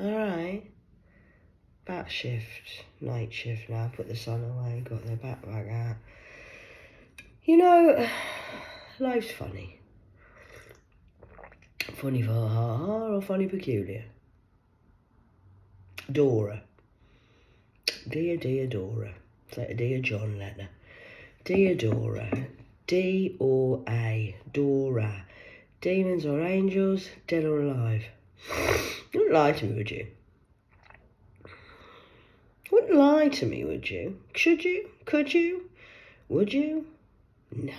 Alright. Bat shift. Night shift now. Put the sun away. Got the bat back out. You know, life's funny. Funny for ha-ha or funny peculiar? Dora. Dear, dear Dora. It's like a Dear John letter. Dear Dora. D-O-A. Dora. Demons or angels, dead or alive? You wouldn't lie to me, would you? Wouldn't lie to me, would you? Should you? Could you? Would you? No.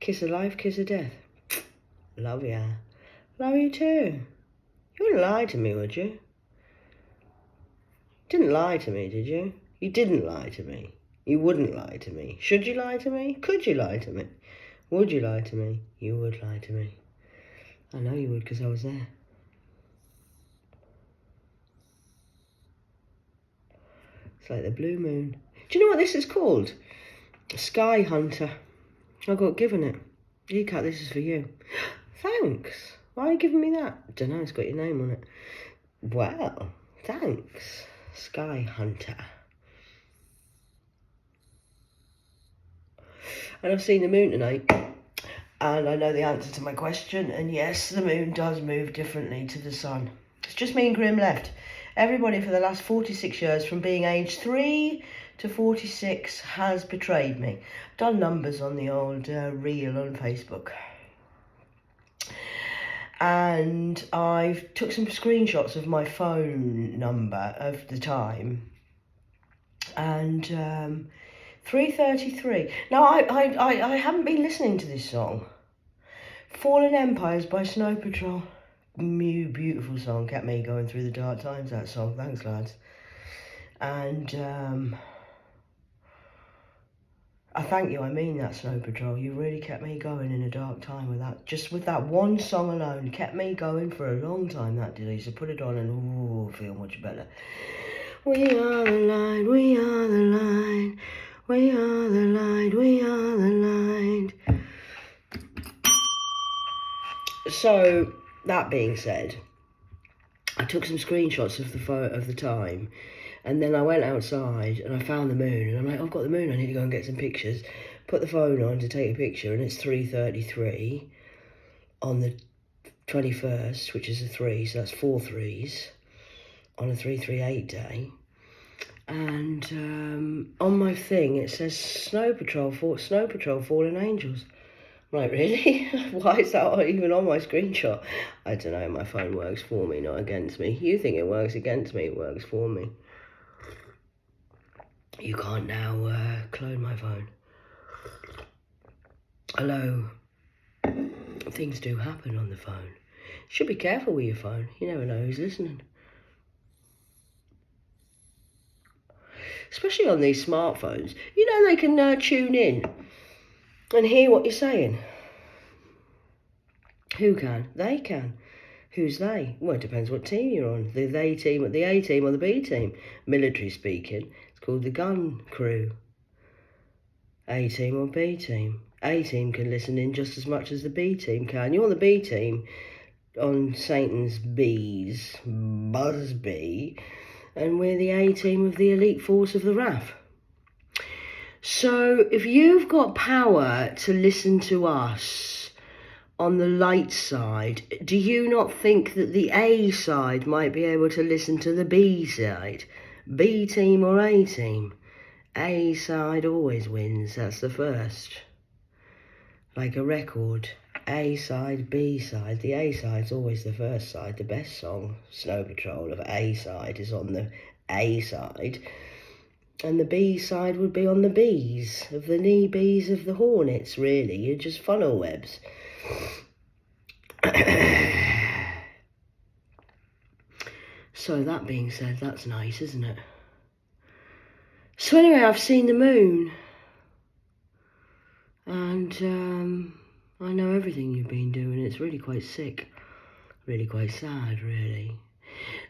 Kiss of life, kiss of death. Love ya. Love you too. You wouldn't lie to me, would you? Didn't lie to me, did you? You didn't lie to me. You wouldn't lie to me. Should you lie to me? Could you lie to me? Would you lie to me? You would lie to me. I know you would because I was there. It's like the blue moon. Do you know what this is called? Sky Hunter. I got given it. You cut, this is for you. Thanks. Why are you giving me that? Don't know, it's got your name on it. Well, thanks. Sky Hunter. And I've seen the moon tonight. And I know the answer to my question. And yes, the moon does move differently to the sun. It's just me and Grim left. Everybody for the last 46 years, from being age 3 to 46, has betrayed me. Done numbers on the old reel on Facebook. And I've took some screenshots of my phone number of the time. And 3:33. Now, I haven't been listening to this song. Fallen Empires by Snow Patrol. Beautiful song. Kept me going through the dark times, that song. Thanks, lads. And I thank you, I mean that, Snow Patrol. You really kept me going in a dark time with that. Just with that one song alone, kept me going for a long time, that did. I used to put it on and, ooh, feel much better. We are the light, we are the light. We are the light, we are the light. So, that being said, I took some screenshots of the time, and then I went outside and I found the moon, and I'm like, I've got the moon, I need to go and get some pictures. Put the phone on to take a picture, and it's 3:33 on the 21st, which is a 3, so that's 4 3s on a 338 day. And on my thing it says Snow Patrol, Fallen Angels. I'm like, really? Why is that even on my screenshot? I don't know, my phone works for me, not against me. You think it works against me, it works for me. You can't now clone my phone. Hello. Things do happen on the phone. Should be careful with your phone. You never know who's listening. Especially on these smartphones. You know they can tune in and hear what you're saying. Who can? They can. Who's they? Well, it depends what team you're on. The they team, the A team or the B team. Military speaking, it's called the gun crew. A team or B team. A team can listen in just as much as the B team can. You're on the B team on Satan's bees, Busby, and we're the A team of the elite force of the RAF. So if you've got power to listen to us on the light side, do you not think that the A side might be able to listen to the B side? B team or A team? A side always wins, that's the first. Like a record. A side, B side. The A side's always the first side. The best song, Snow Patrol, of A side is on the A side. And the B side would be on the Bs, of the knee bees of the hornets, really. You're just funnel webs. So that being said, that's nice, isn't it? So anyway, I've seen the moon. And I know everything you've been doing. It's really quite sick. Really quite sad, really.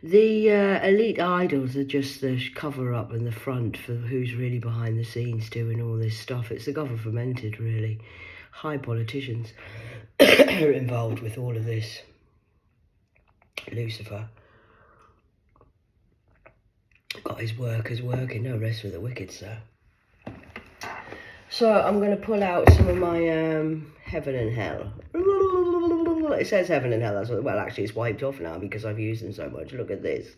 The elite idols are just the cover-up and the front for who's really behind the scenes doing all this stuff. It's the governmented, really. High politicians are involved with all of this. Lucifer got his workers working, no rest for the wicked, sir. So I'm going to pull out some of my heaven and hell. It says heaven and hell. That's what, well, actually, it's wiped off now because I've used them so much. Look at this.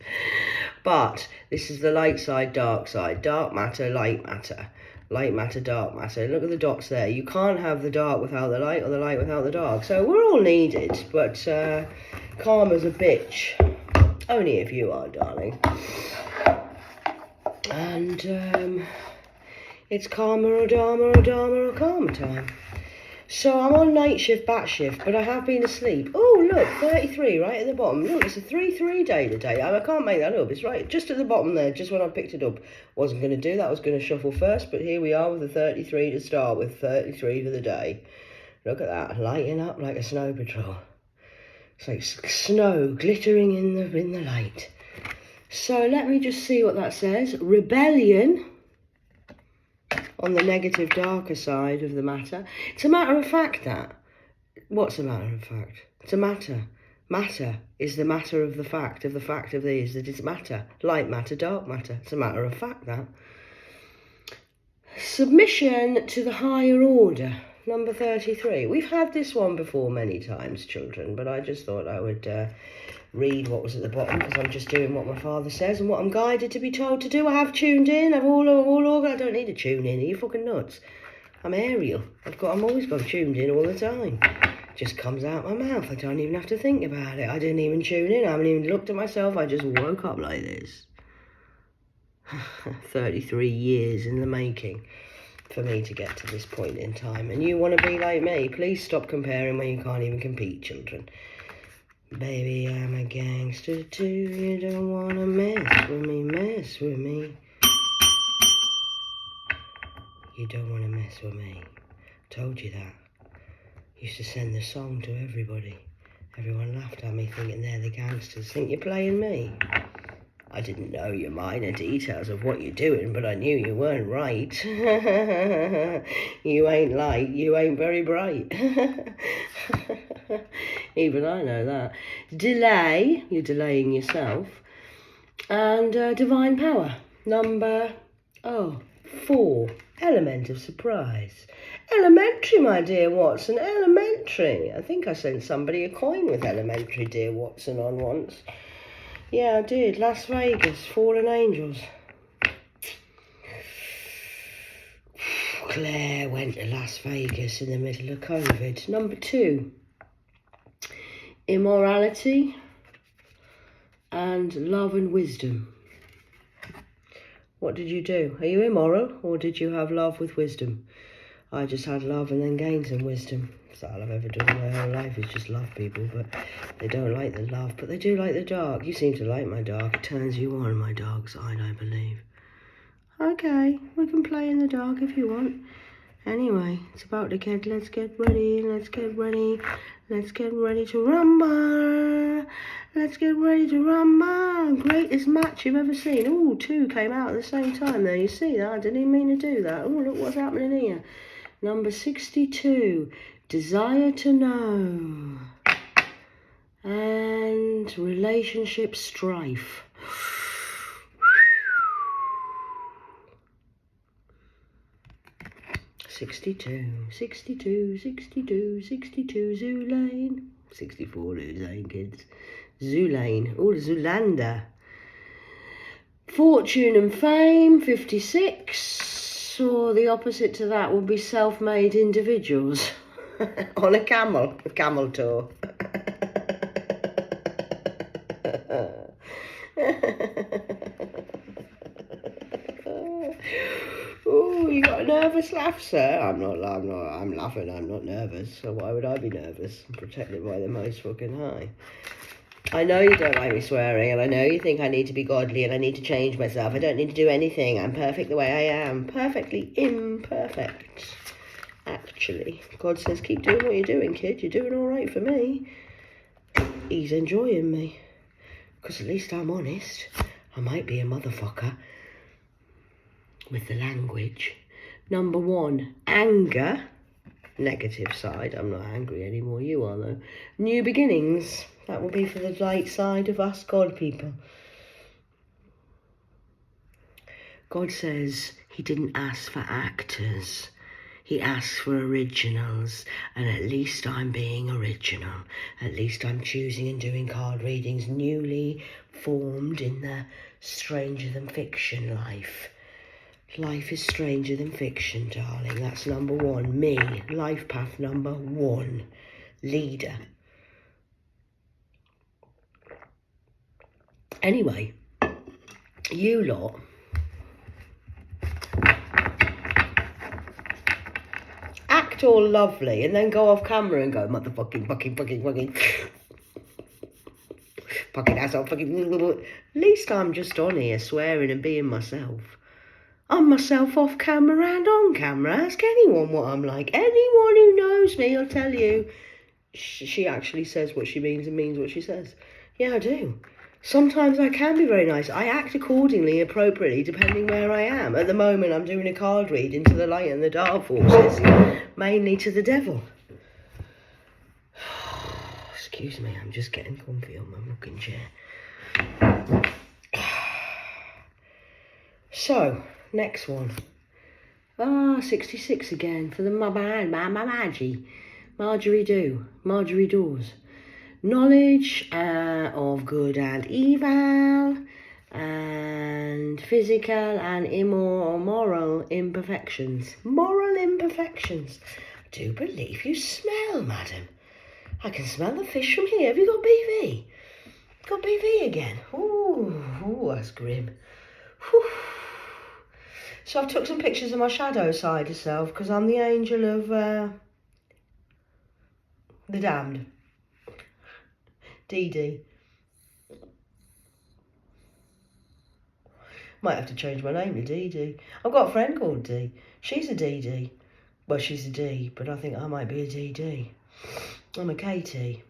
But this is the light side, dark side. Dark matter, light matter. Light matter, dark matter. Look at the dots there. You can't have the dark without the light or the light without the dark. So we're all needed. But karma's a bitch. Only if you are, darling. And it's karma or dharma or dharma or karma time. So I'm on night shift, bat shift, but I have been asleep. Oh, look, 33 right at the bottom. Look, it's a 3-3 day today. I can't make that up. It's right just at the bottom there, just when I picked it up. Wasn't going to do that. I was going to shuffle first, but here we are with the 33 to start with, 33 for the day. Look at that, lighting up like a snow patrol. It's like snow glittering in the light. So let me just see what that says. Rebellion on the negative, darker side of the matter. It's a matter of fact, that. What's a matter of fact? It's a matter. Matter is the matter of the fact of these, that it's matter. Light matter, dark matter. It's a matter of fact, that. Submission to the higher order. Number 33. We've had this one before many times, children, but I just thought I would read what was at the bottom, because I'm just doing what my father says and what I'm guided to be told to do. I have tuned in. I don't need to tune in. Are you fucking nuts? I'm Ariel. I'm always got tuned in all the time. It just comes out my mouth. I don't even have to think about it. I didn't even tune in. I haven't even looked at myself. I just woke up like this. 33 years in the making for me to get to this point in time. And you want to be like me? Please stop comparing when you can't even compete, children. Baby, I'm a gangster too. You don't want to mess with me. You don't want to mess with me. Told you that. Used to send the song to everybody. Everyone laughed at me thinking they're the gangsters. Think you're playing me? I didn't know your minor details of what you're doing, but I knew you weren't right. You ain't light, you ain't very bright. Even I know that. Delay, you're delaying yourself. And divine power. Number 4, element of surprise. Elementary, my dear Watson, elementary. I think I sent somebody a coin with elementary, dear Watson, on once. Yeah, I did. Las Vegas, Fallen Angels. Claire went to Las Vegas in the middle of COVID. Number 2, immorality and love and wisdom. What did you do? Are you immoral, or did you have love with wisdom? I just had love and then gained some wisdom. That's all I've ever done in my whole life, is just love people, but they don't like the love, but they do like the dark. You seem to like my dark. It turns you on, my dark side, I believe. Okay, we can play in the dark if you want. Anyway, it's about to get, let's get ready to rumble. Let's get ready to rumble. Greatest match you've ever seen. Oh, 2 came out at the same time there. You see that? I didn't even mean to do that. Oh, look what's happening here. Number 62, desire to know. And relationship strife. Sixty-two, Zulane. 64, Zulane, kids. Zulane. Oh, Zulander. Fortune and fame, 56. Or the opposite to that would be self-made individuals. On a camel tour. Oh, you got a nervous laugh, sir? I'm laughing, I'm not nervous. So why would I be nervous? I'm protected by the Most fucking High. I know you don't like me swearing, and I know you think I need to be godly and I need to change myself. I don't need to do anything. I'm perfect the way I am. Perfectly imperfect. Actually, God says, keep doing what you're doing, kid. You're doing all right for me. He's enjoying me. Because at least I'm honest. I might be a motherfucker with the language. Number 1, anger. Negative side. I'm not angry anymore. You are, though. New beginnings. That will be for the light side of us God people. God says he didn't ask for actors. He asks for originals, and at least I'm being original. At least I'm choosing and doing card readings newly formed in the stranger than fiction life. Life is stranger than fiction, darling. That's number one. Me, life path number one. Leader. Anyway, you lot act all lovely and then go off camera and go, motherfucking, fucking asshole, fucking. At least I'm just on here swearing and being myself. I'm myself off camera and on camera. Ask anyone what I'm like. Anyone who knows me will tell you she actually says what she means and means what she says. Yeah, I do. Sometimes I can be very nice. I act accordingly, appropriately, depending where I am. At the moment, I'm doing a card reading to the light and the dark forces, mainly to the devil. Excuse me, I'm just getting comfy on my rocking chair. So, next one. 66 again for the Marjorie Dawes. Knowledge of good and evil, and physical and moral imperfections. Moral imperfections. I do believe you smell, madam. I can smell the fish from here. Have you got BV? Got BV again. Ooh, that's grim. Whew. So I've took some pictures of my shadow side of self because I'm the angel of the damned. DD. Might have to change my name to DD. I've got a friend called D. She's a DD. Well, she's a D, but I think I might be a DD. I'm a KT.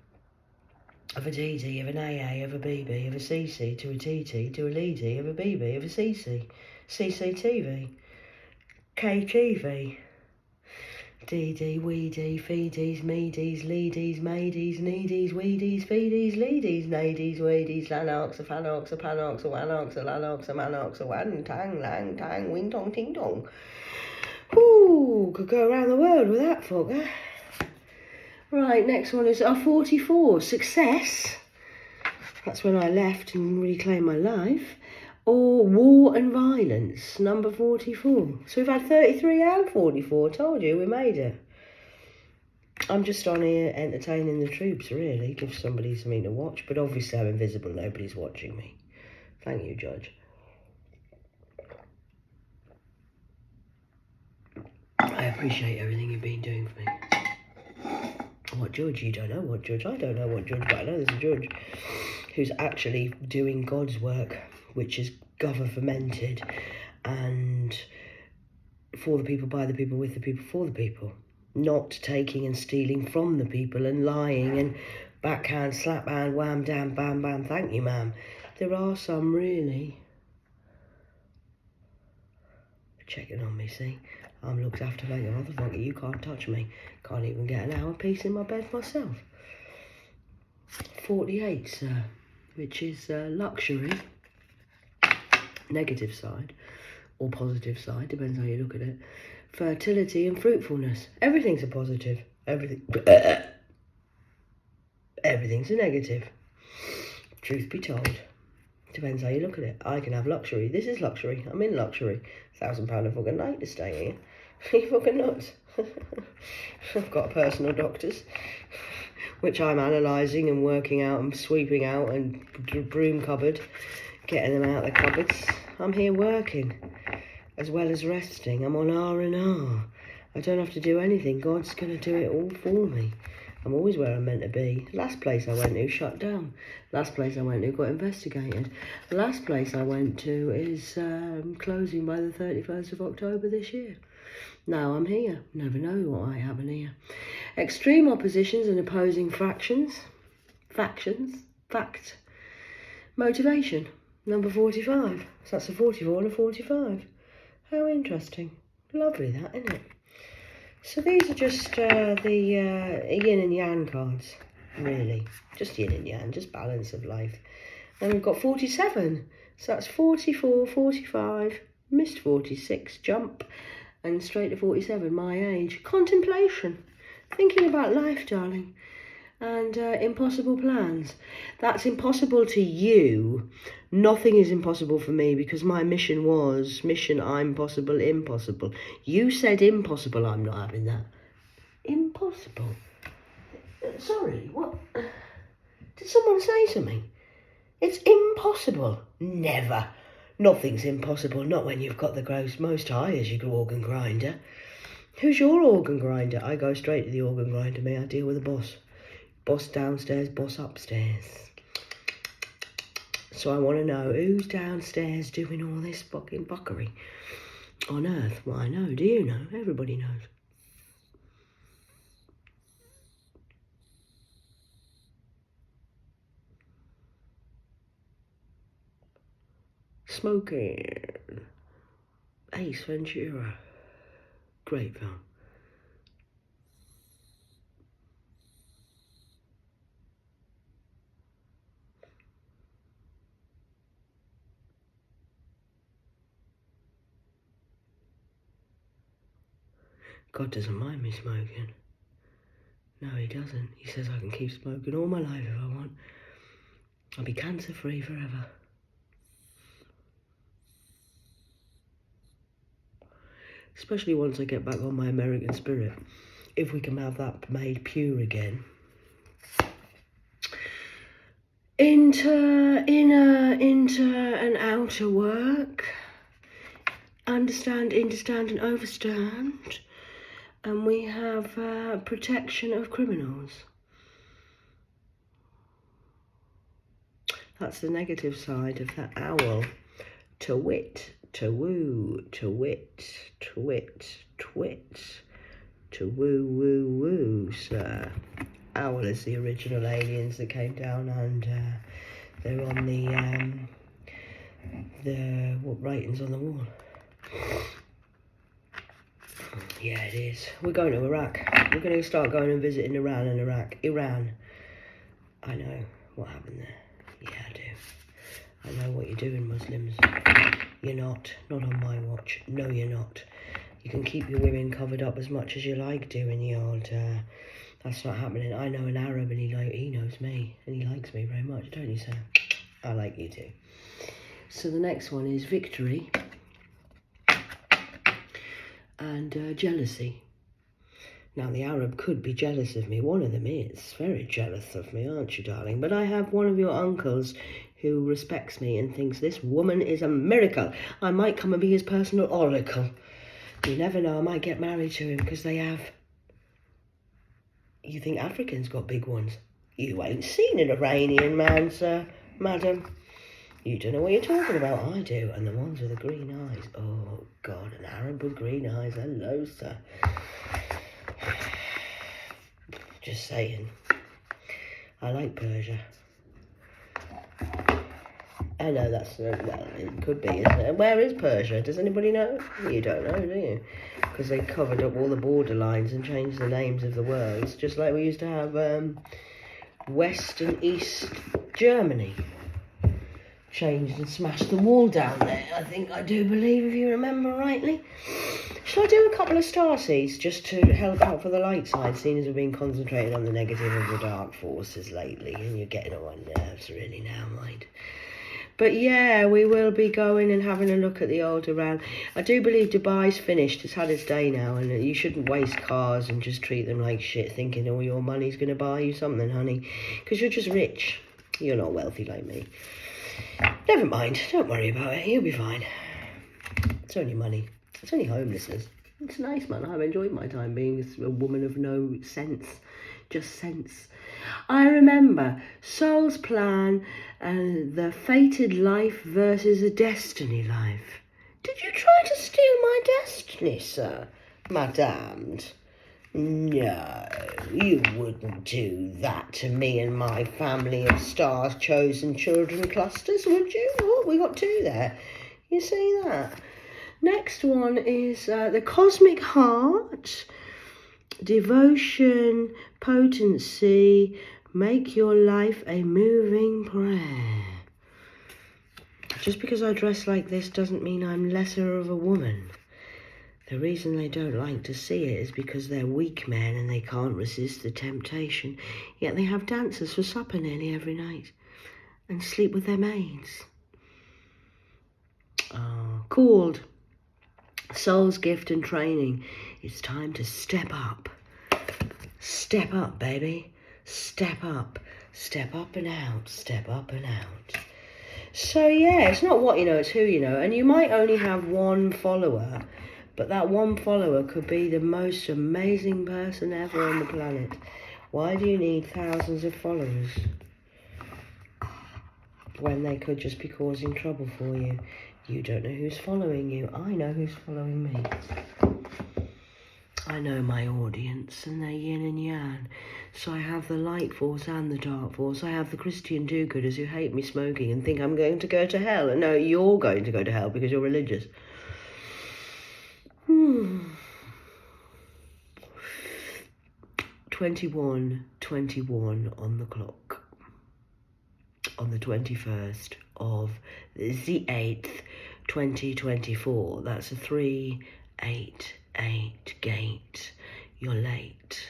Of a DD, of an AA, of a BB, of a CC, to a TT, to a LED, of a BB, of a CC. CCTV. KTV. DD, weedy, feedies, meadies, leadies, maidies, needies, weedies, feedies, leadies, nadies, weedies, lanox, a fanox, a panox, a wanox, a lanox, a manox, a wan, tang, lang, tang, wing tong, ting dong. Ooh, could go around the world with that fuck, eh? Right, next one is 44, success. That's when I left and reclaimed my life. Or war and violence, number 44. So we've had 33 and 44. Told you, we made it. I'm just on here entertaining the troops, really. Give somebody something to watch. But obviously I'm invisible. Nobody's watching me. Thank you, Judge. I appreciate everything you've been doing for me. What judge? You don't know what judge. I don't know what judge, but I know there's a judge who's actually doing God's work, which is governmented and for the people, by the people, with the people, for the people. Not taking and stealing from the people and lying and backhand, slap hand, wham, damn, bam, bam, thank you, ma'am. There are some really checking on me, see? I'm looked after like a motherfucker. You can't touch me. Can't even get an hour piece in my bed myself. 48, sir, which is luxury. Negative side or positive side, depends how you look at it. Fertility and fruitfulness. Everything's a positive. Everything's a negative. Truth be told. Depends how you look at it. I can have luxury. This is luxury. I'm in luxury. £1,000 a fucking night to stay here. Are you fucking nuts? I've got personal doctors, which I'm analysing and working out and sweeping out and broom cupboard, getting them out of the cupboards. I'm here working as well as resting. I'm on R&R. I don't have to do anything. God's going to do it all for me. I'm always where I'm meant to be. Last place I went to shut down. Last place I went to got investigated. The last place I went to is closing by the 31st of October this year. Now I'm here. Never know what might happen here. Extreme oppositions and opposing factions. Fact. Motivation. Number 45. So that's a 44 and a 45. How interesting. Lovely that, isn't it? So these are just the yin and yang cards. really. Just yin and yang, just balance of life. Then we've got 47. So that's 44, 45, missed 46, jump, and straight to 47, my age. Contemplation, thinking about life, darling, and impossible plans. That's impossible to you. Nothing is impossible for me because my mission was, I'm possible, impossible. You said impossible, I'm not having that. Impossible? Sorry, what? Did someone say something? It's impossible. Never. Nothing's impossible, not when you've got the gross most high as your organ grinder. Who's your organ grinder? I go straight to the organ grinder, me. I deal with the boss. Boss downstairs, boss upstairs. So I want to know who's downstairs doing all this fucking fuckery on earth. Well, I know. Do you know? Everybody knows. Smoking. Ace Ventura. Great film. God doesn't mind me smoking. No, he doesn't. He says I can keep smoking all my life if I want. I'll be cancer-free forever. Especially once I get back on my American spirit. If we can have that made pure again. Inner and outer work. Understand and overstand. And we have protection of criminals. That's the negative side of that owl. To wit, to woo, to wit, twit, twit, to woo, woo, woo, sir. Owl is the original aliens that came down, and they're on the what writings on the wall. Yeah, it is. We're going to Iraq. We're going to start going and visiting Iran and Iraq. Iran. I know what happened there. Yeah, I do. I know what you're doing, Muslims. You're not. Not on my watch. No, you're not. You can keep your women covered up as much as you like doing the old... that's not happening. I know an Arab and he knows me. And he likes me very much, don't you, sir? I like you too. So the next one is victory. And jealousy. Now, the Arab could be jealous of me. One of them is very jealous of me, aren't you, darling? But I have one of your uncles who respects me and thinks this woman is a miracle. I might come and be his personal oracle. You never know, I might get married to him because they have... You think Africans got big ones? You ain't seen an Iranian man, sir, madam. You don't know what you're talking about. I do. And the ones with the green eyes. Oh, God, an Arab with green eyes. Hello, sir. Just saying. I like Persia. I know that it could be, isn't it? Where is Persia? Does anybody know? You don't know, do you? Because they covered up all the borderlines and changed the names of the words, just like we used to have West and East Germany. Changed and smashed the wall down there, I do believe, if you remember rightly. Shall I do a couple of starseeds just to help out for the light side, seeing as we've been concentrating on the negative of the dark forces lately, and you're getting on my nerves really now, mind. But yeah, we will be going and having a look at the old Iran. I do believe Dubai's finished. It's had its day now, and you shouldn't waste cars and just treat them like shit, thinking all your money's going to buy you something, honey. Because you're just rich. You're not wealthy like me. Never mind, don't worry about it, you'll be fine. It's only money. It's only homelessness. It's nice, man. I've enjoyed my time being a woman of no sense. Just sense. I remember Soul's Plan and the fated life versus a destiny life. Did you try to steal my destiny, sir? Madame? No, you wouldn't do that to me and my family of star-chosen children clusters, would you? Oh, we got two there. You see that? Next one is the Cosmic Heart, Devotion, Potency, Make your life a moving prayer. Just because I dress like this doesn't mean I'm lesser of a woman. The reason they don't like to see it is because they're weak men and they can't resist the temptation. Yet they have dancers for supper nearly every night and sleep with their maids. Called Soul's Gift and Training. It's time to step up. Step up, baby. Step up. Step up and out. Step up and out. So yeah, it's not what you know, it's who you know. And you might only have one follower, but that one follower could be the most amazing person ever on the planet. Why do you need thousands of followers when they could just be causing trouble for you? You don't know who's following you. I know who's following me. I know my audience, and they're yin and yang. So I have the light force and the dark force. I have the Christian do-gooders who hate me smoking and think I'm going to go to hell. And no, you're going to go to hell because you're religious. 21:21 on the clock. On the 21st of the 8th, 2024. That's a 388 gate. You're late.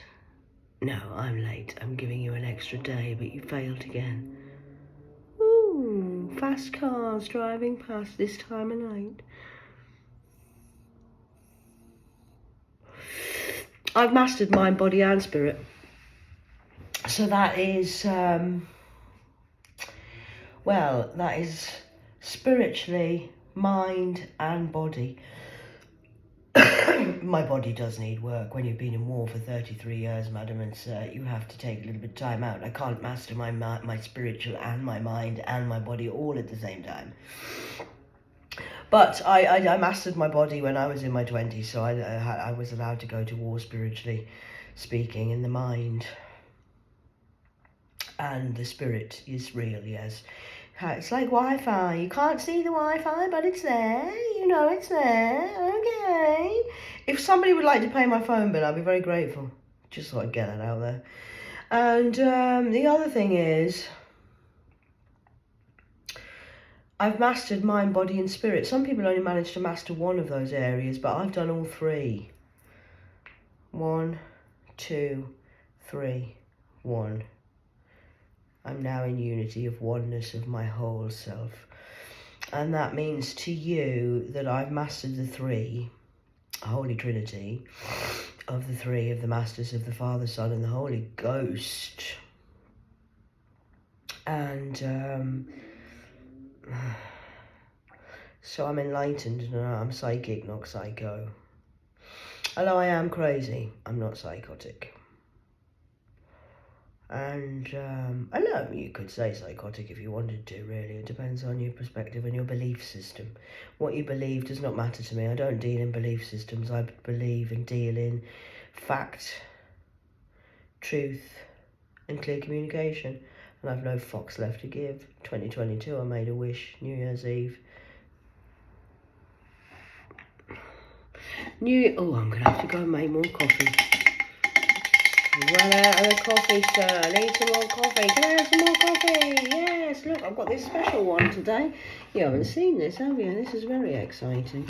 No, I'm late. I'm giving you an extra day, but you failed again. Ooh, fast cars driving past this time of night. I've mastered mind, body and spirit. So that is, that is spiritually, mind and body. My body does need work. When you've been in war for 33 years, madam, and sir, you have to take a little bit of time out. I can't master my spiritual and my mind and my body all at the same time. But I mastered my body when I was in my 20s, so I was allowed to go to war spiritually speaking, in the mind. And the spirit is real, yes. It's like Wi-Fi. You can't see the Wi-Fi, but it's there. You know it's there. Okay. If somebody would like to pay my phone bill, I'd be very grateful. Just thought I'd get that out there. And the other thing is, I've mastered mind, body and spirit. Some people only manage to master one of those areas, but I've done all three. 1, 2, 3, 1. I'm now in unity of oneness of my whole self. And that means to you that I've mastered the three, Holy Trinity, of the three of the Masters of the Father, Son and the Holy Ghost. And so I'm enlightened and I'm psychic, not psycho. Although I am crazy, I'm not psychotic. And although you could say psychotic if you wanted to, really. It depends on your perspective and your belief system. What you believe does not matter to me. I don't deal in belief systems. I believe and deal in fact, truth and clear communication. And I've no fucks left to give. 2022, I made a wish, New Year's Eve. Oh, I'm going to have to go and make more coffee. Run out of the coffee, sir. I need some more coffee. Can I have some more coffee? Yes, look, I've got this special one today. You haven't seen this, have you? This is very exciting.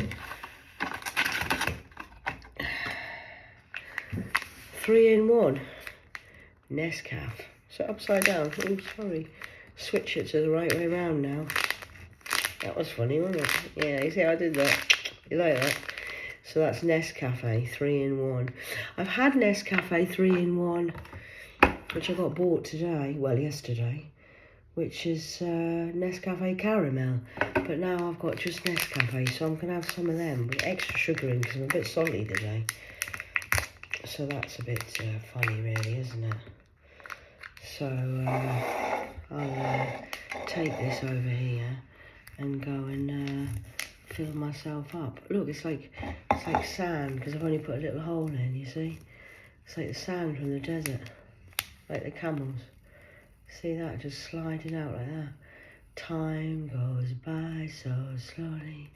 3-in-1 Nescafe. So upside down. Oh, sorry. Switch it to the right way around now. That was funny, wasn't it? Yeah, you see how I did that? You like that? So that's Nescafe 3-in-1. I've had Nescafe 3-in-1, which I got bought today, well, yesterday, which is Nescafe Caramel. But now I've got just Nescafe, so I'm going to have some of them with extra sugar in because I'm a bit salty today. So that's a bit funny, really, isn't it? So I'll take this over here and go and fill myself up. Look, it's like sand because I've only put a little hole in, you see? It's like the sand from the desert, like the camels. See that, just sliding out like that. Time goes by so slowly.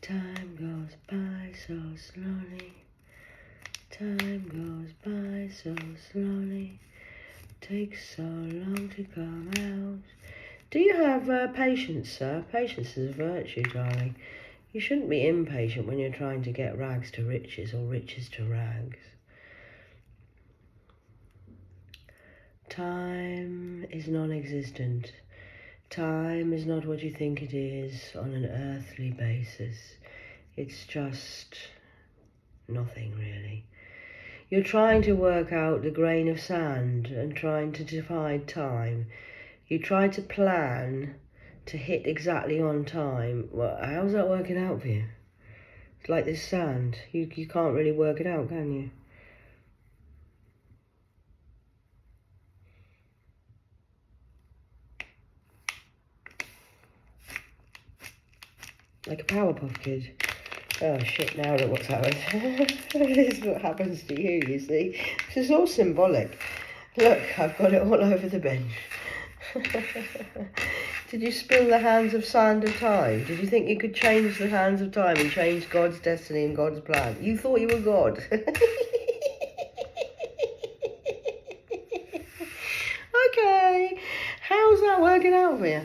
Time goes by so slowly. Time goes by so slowly. Takes so long to come out. Do you have patience, sir? Patience is a virtue, darling. You shouldn't be impatient when you're trying to get rags to riches or riches to rags. Time is non-existent. Time is not what you think it is on an earthly basis. It's just nothing, really. You're trying to work out the grain of sand and trying to divide time. You try to plan to hit exactly on time. Well, how's that working out for you? It's like this sand. You can't really work it out, can you? Like a Powerpuff Kid. Oh shit, now look what's happened. This is what happens to you see. This is all symbolic. Look, I've got it all over the bench. Did you spill the hands of sand of time? Did you think you could change the hands of time and change God's destiny and God's plan? You thought you were God. Okay, how's that working out for you?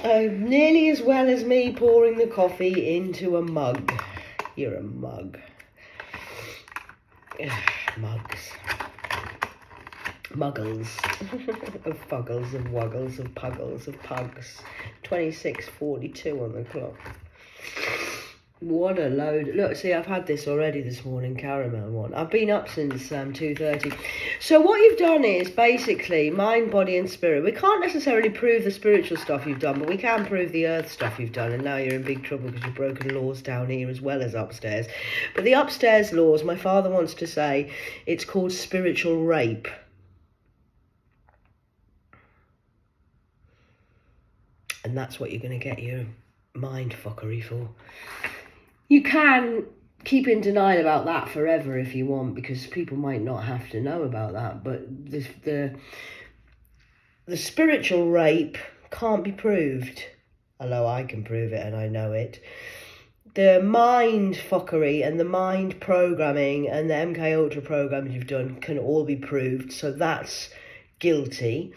Nearly as well as me pouring the coffee into a mug. You're a mug. Mugs. Muggles. Of fuggles, of wuggles, of puggles, of pugs. 26:42 on the clock. What a load. Look, see, I've had this already this morning, caramel one. I've been up since 2:30. So what you've done is basically mind, body and spirit. We can't necessarily prove the spiritual stuff you've done, but we can prove the earth stuff you've done. And now you're in big trouble because you've broken laws down here as well as upstairs. But the upstairs laws, my father wants to say, it's called spiritual rape. And that's what you're going to get your mind fuckery for. You can keep in denial about that forever if you want, because people might not have to know about that. But the spiritual rape can't be proved, although I can prove it and I know it. The mind fuckery and the mind programming and the MK Ultra programs you've done can all be proved, so that's guilty.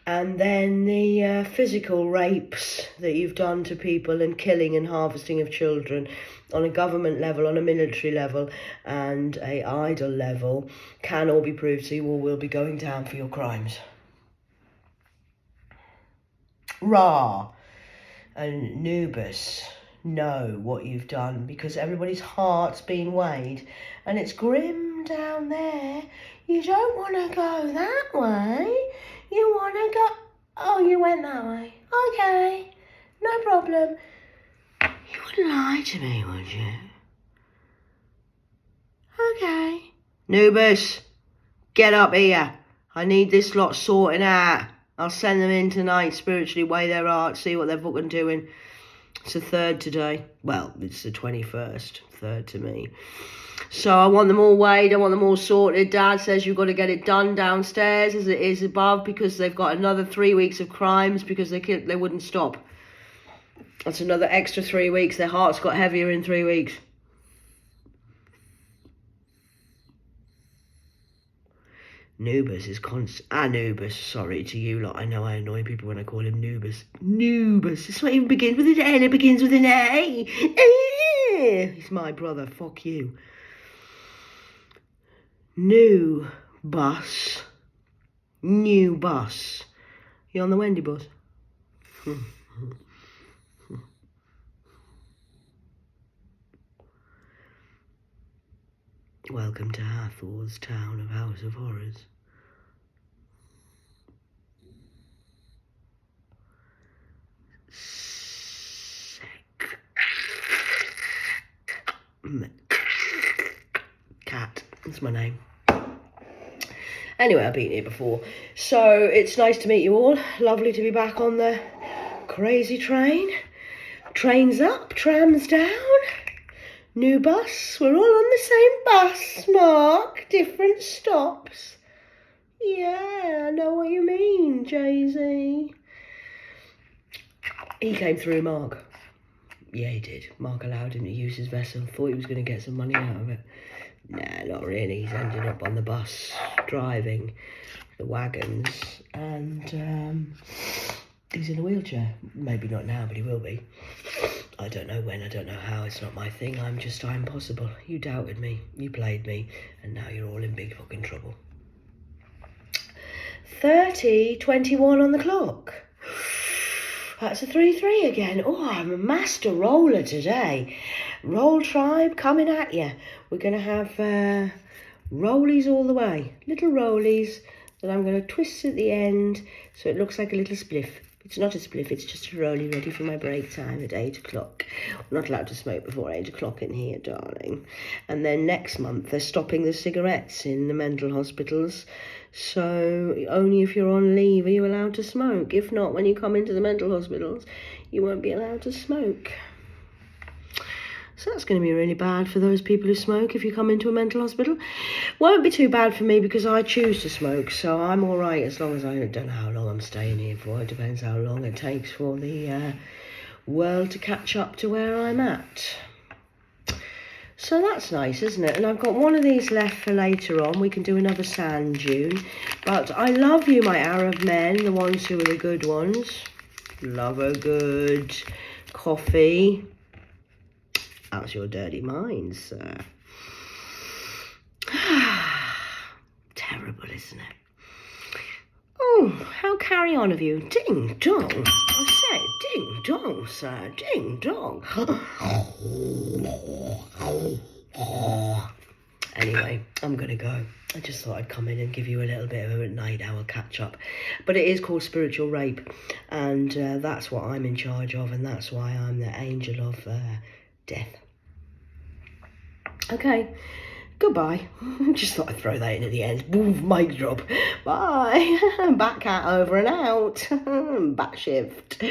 And then the physical rapes that you've done to people and killing and harvesting of children on a government level, on a military level and a idol level can all be proved, so you all will be going down for your crimes. Ra and Anubis know what you've done because everybody's heart's been weighed and it's grim down there. You don't want to go that way. You want to go... Oh, you went that way. Okay, no problem. You wouldn't lie to me, would you? Okay. Anubis, get up here. I need this lot sorting out. I'll send them in tonight, spiritually weigh their hearts, see what they're fucking doing. It's the 3rd today. Well, it's the 21st. 3rd to me. So I want them all weighed. I want them all sorted. Dad says you've got to get it done downstairs as it is above because they've got another 3 weeks of crimes because they wouldn't stop. That's another extra 3 weeks. Their hearts got heavier in 3 weeks. Anubis is Anubis, sorry to you lot. I know I annoy people when I call him Anubis. Anubis. It's not even begins with an N, it begins with an A. He's my brother, fuck you. New bus. You on the Wendy bus? Welcome to Hathor's town of House of Horrors. Cat, that's my name. Anyway, I've been here before, so it's nice to meet you all. Lovely to be back on the crazy train. Trains up, trams down. New bus, we're all on the same bus, Mark. Different stops. Yeah, I know what you mean, Jay-Z. He came through, Mark. Yeah, he did. Mark allowed him to use his vessel. Thought he was going to get some money out of it. Nah, not really. He's ended up on the bus, driving. the wagons, and he's in a wheelchair. Maybe not now, but he will be. I don't know when, I don't know how, it's not my thing. I'm possible. You doubted me, you played me, and now you're all in big fucking trouble. 30:21 on the clock. That's a 3-3 again. Oh, I'm a master roller today. Roll Tribe coming at you. We're going to have rollies all the way. Little rollies that I'm going to twist at the end so it looks like a little spliff. It's not a spliff, it's just a rollie ready for my break time at 8 o'clock. I'm not allowed to smoke before 8 o'clock in here, darling. And then next month they're stopping the cigarettes in the mental hospitals. So only if you're on leave are you allowed to smoke. If not, when you come into the mental hospitals, you won't be allowed to smoke. So that's going to be really bad for those people who smoke if you come into a mental hospital. Won't be too bad for me because I choose to smoke, so I'm all right as long as I don't know how long I'm staying here for. It depends how long it takes for the world to catch up to where I'm at. So that's nice, isn't it? And I've got one of these left for later on. We can do another sand dune. But I love you, my Arab men, the ones who are the good ones. Love a good coffee. How's your dirty mind, sir? Terrible, isn't it? Oh, how carry on of you? Ding dong. I say, ding dong, sir. Ding dong. Anyway, I'm going to go. I just thought I'd come in and give you a little bit of a night owl catch up. But it is called spiritual rape. And that's what I'm in charge of. And that's why I'm the angel of death. Okay, goodbye. Just thought I'd throw that in at the end. Boom, mic drop. Bye. Back cat over and out. Back shift.